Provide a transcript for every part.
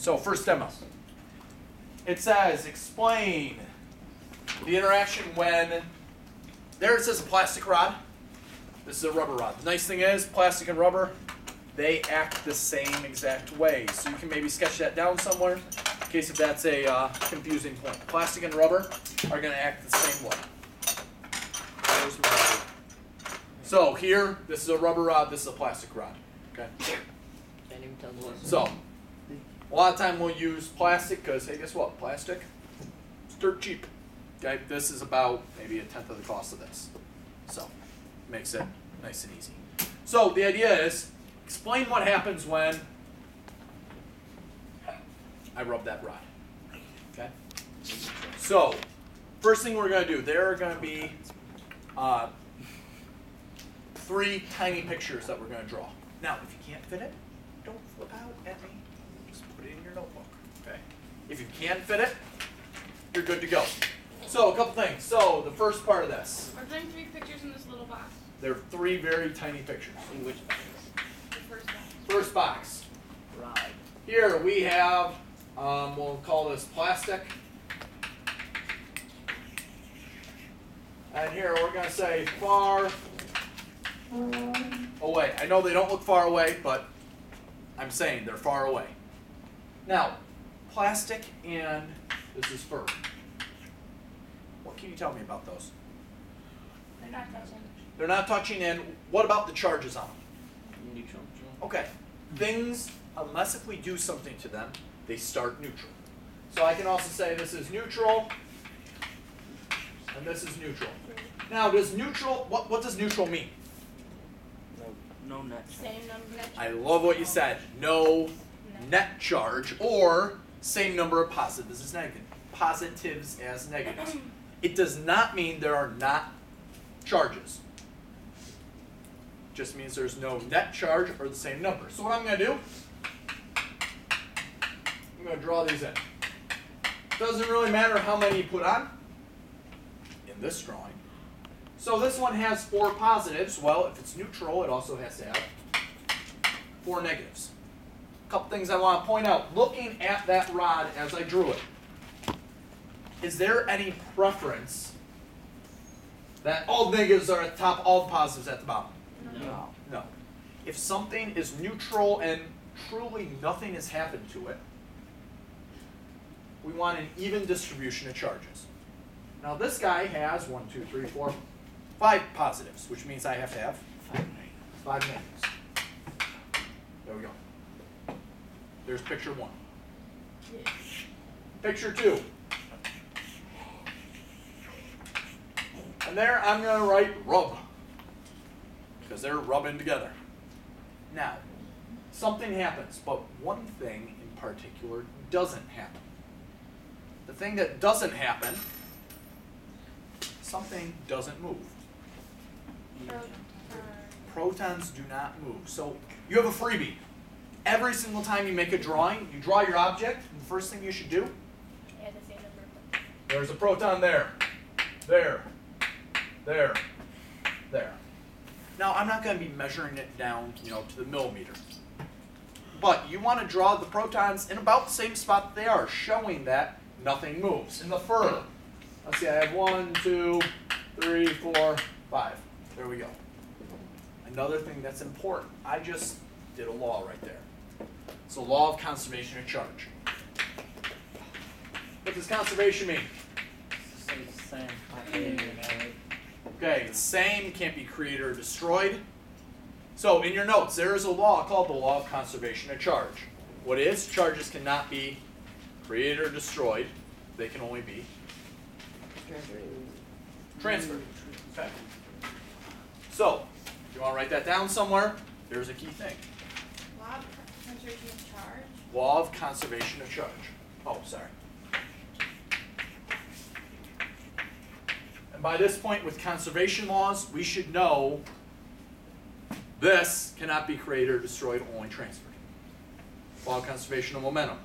So first demo. It says, explain the interaction when, there it says a plastic rod. This is a rubber rod. The nice thing is, plastic and rubber, they act the same exact way. So you can maybe sketch that down somewhere in case if that's a confusing point. Plastic and rubber are going to act the same way. There's my, so here, this is a rubber rod, this is a plastic rod. Okay. Can't even tell the difference. So, a lot of time we'll use plastic because, hey, guess what? Plastic, it's dirt cheap. Okay, this is about maybe 1/10 of the cost of this. So, makes it nice and easy. So, the idea is, explain what happens when I rub that rod. Okay? So, first thing we're going to do, there are going to be 3 tiny pictures that we're going to draw. Now, if you can't fit it, don't flip out at me. Just put it in your notebook, okay? If you can fit it, you're good to go. So, a couple things. So, the first part of this. Are there 3 pictures in this little box? There are 3 very tiny pictures. In which box? The first box. First box. Rod. Here we have, we'll call this plastic. And here we're going to say far away. I know they don't look far away, but I'm saying they're far away. Now, plastic and this is fur. What can you tell me about those? They're not touching. They're not touching, and what about the charges on them? Neutral. Okay, things, unless if we do something to them, they start neutral. So I can also say this is neutral, and this is neutral. Now, does neutral, what does neutral mean? No net. Same number. Net I love what you said. No net charge, or same number of positives as negative. Positives as negatives. It does not mean there are not charges. It just means there's no net charge or the same number. So what I'm going to do, I'm going to draw these in. Doesn't really matter how many you put on in this drawing. So this one has 4 positives. Well, if it's neutral, it also has to have 4 negatives. A couple things I want to point out. Looking at that rod as I drew it, is there any preference that all negatives are at the top, all positives at the bottom? No. No. If something is neutral and truly nothing has happened to it, we want an even distribution of charges. Now this guy has 1, 2, 3, 4, 5 positives, which means I have to have 5 negatives. There we go. There's picture 1. Picture 2. And there I'm going to write rub, because they're rubbing together. Now, something happens, but one thing in particular doesn't happen. The thing that doesn't happen, something doesn't move. Protons do not move. So you have a freebie. Every single time you make a drawing, you draw your object, and the first thing you should do, Yeah, the same number. there's a proton there, there, there, there. Now, I'm not going to be measuring it down, to the millimeter. But you want to draw the protons in about the same spot that they are, showing that nothing moves. In the fur, let's see, I have 1, 2, 3, 4, 5. There we go. Another thing that's important, I just did a law right there. It's the law of conservation of charge. What does conservation mean? Same. Okay, it's same, can't be created or destroyed. So in your notes, there is a law called the law of conservation of charge. What is? Charges cannot be created or destroyed. They can only be transferred. Okay. So, if you want to write that down somewhere, there's a key thing. Law of conservation of charge. Law of conservation of charge. Oh, sorry. And by this point, with conservation laws, we should know this cannot be created or destroyed, only transferred. Law of conservation of momentum.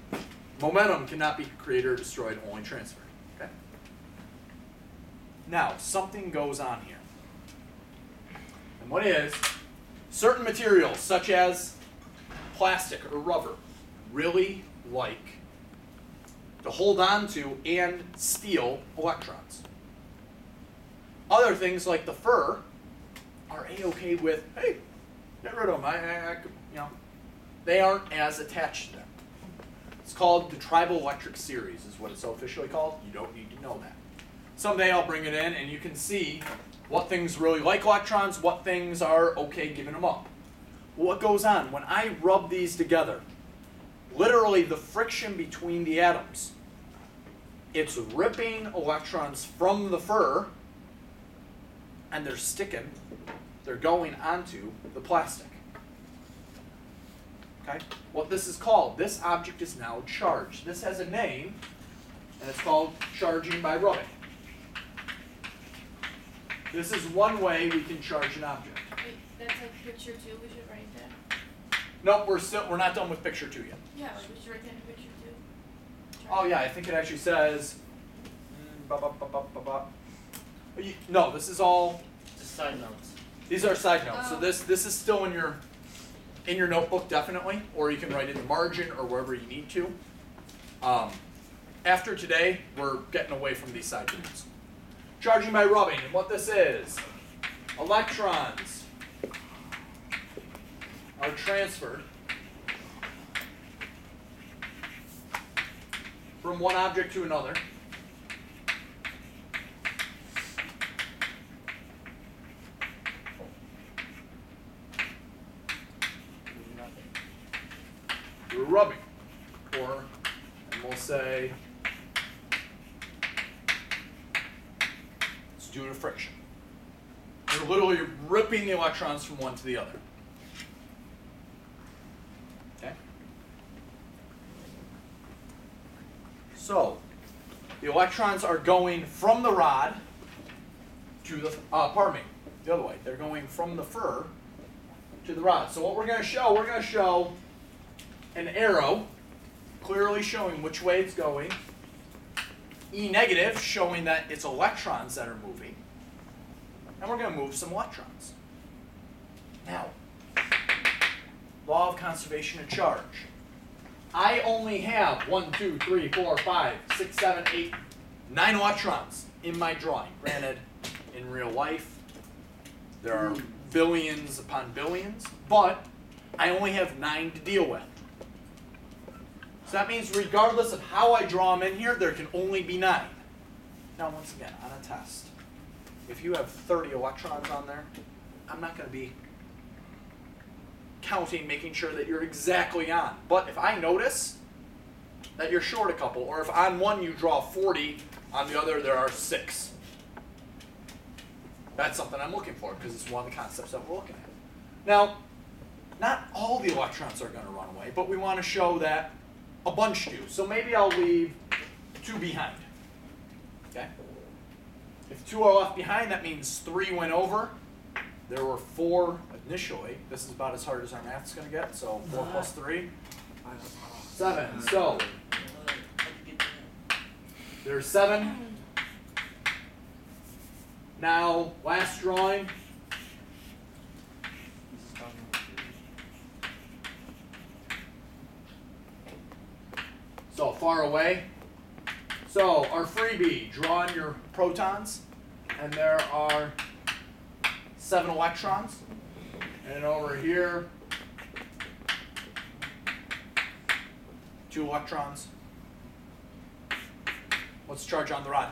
Momentum cannot be created or destroyed, only transferred. Okay? Now, something goes on here. And what is, certain materials, such as plastic or rubber, really like to hold on to and steal electrons. Other things like the fur are a-okay with, hey, get rid of them. They aren't as attached to them. It's called the triboelectric series is what it's officially called. You don't need to know that. Someday I'll bring it in and you can see what things really like electrons, what things are okay giving them up. What goes on? When I rub these together, literally the friction between the atoms, it's ripping electrons from the fur and they're sticking, they're going onto the plastic. Okay? What this is called, this object is now charged. This has a name, and it's called charging by rubbing. This is one way we can charge an object. Wait, that's like picture 2, we should write that. Nope, we're not done with picture 2 yet. Yeah, like we should write that in picture 2. Oh yeah, I think it actually says. No, this is all. Just side notes. These are side notes. So Oh. this is still in your notebook definitely, or you can write in the margin or wherever you need to. After today, we're getting away from these side notes. Charging by rubbing, and what this is, electrons are transferred from one object to another. Through rubbing, or, and we'll say, it's due to friction. You're literally ripping the electrons from one to the other. Okay? So, the electrons are going from the rod to the, the other way. They're going from the fur to the rod. So what we're going to show an arrow clearly showing which way it's going. E negative showing that it's electrons that are moving. And we're going to move some electrons. Now, law of conservation of charge. I only have 1, 2, 3, 4, 5, 6, 7, 8, 9 electrons in my drawing. Granted, in real life, there are billions upon billions, but I only have 9 to deal with. So that means regardless of how I draw them in here, there can only be 9. Now once again, on a test, if you have 30 electrons on there, I'm not going to be counting, making sure that you're exactly on. But if I notice that you're short a couple, or if on one you draw 40, on the other there are 6, that's something I'm looking for because it's one of the concepts that we're looking at. Now, not all the electrons are going to run away, but we want to show that a bunch do. So maybe I'll leave 2 behind. Okay? If 2 are left behind, that means 3 went over. There were 4 initially. This is about as hard as our math's going to get. So 4 plus 3, 7. So there's 7. Now, last drawing. So far away. So our freebie, draw in your protons, and there are 7 electrons. And over here, 2 electrons. What's the charge on the rod?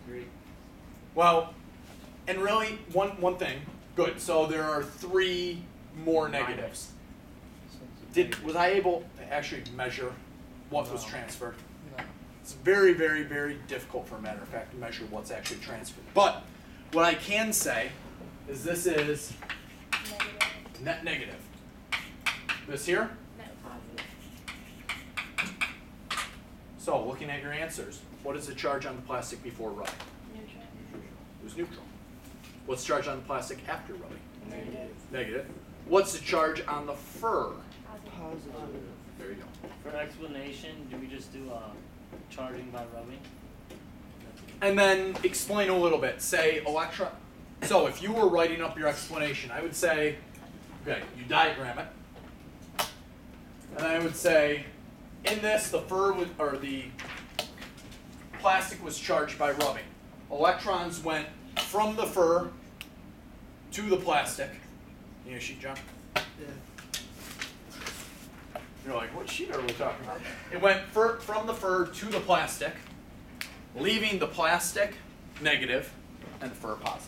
-3. Well, and really, one thing. Good. So there are 3 more negatives. Was I able to actually measure what was transferred? No. It's very, very, very difficult, for a matter of fact, to measure what's actually transferred. But what I can say is this is Negative. net negative. This here. Net positive. So looking at your answers, what is the charge on the plastic before rubbing? Neutral. It was neutral. What's the charge on the plastic after rubbing? Negative. Negative. What's the charge on the fur? Positive. There you go. For explanation, do we just do charging by rubbing? And then explain a little bit. Say electron. So if you were writing up your explanation, I would say, okay, you diagram it. And I would say, in this, the fur was, or the plastic was charged by rubbing. Electrons went from the fur to the plastic. You need a sheet, John? You're like, what sheet are we talking about? It went from the fur to the plastic, leaving the plastic negative and the fur positive.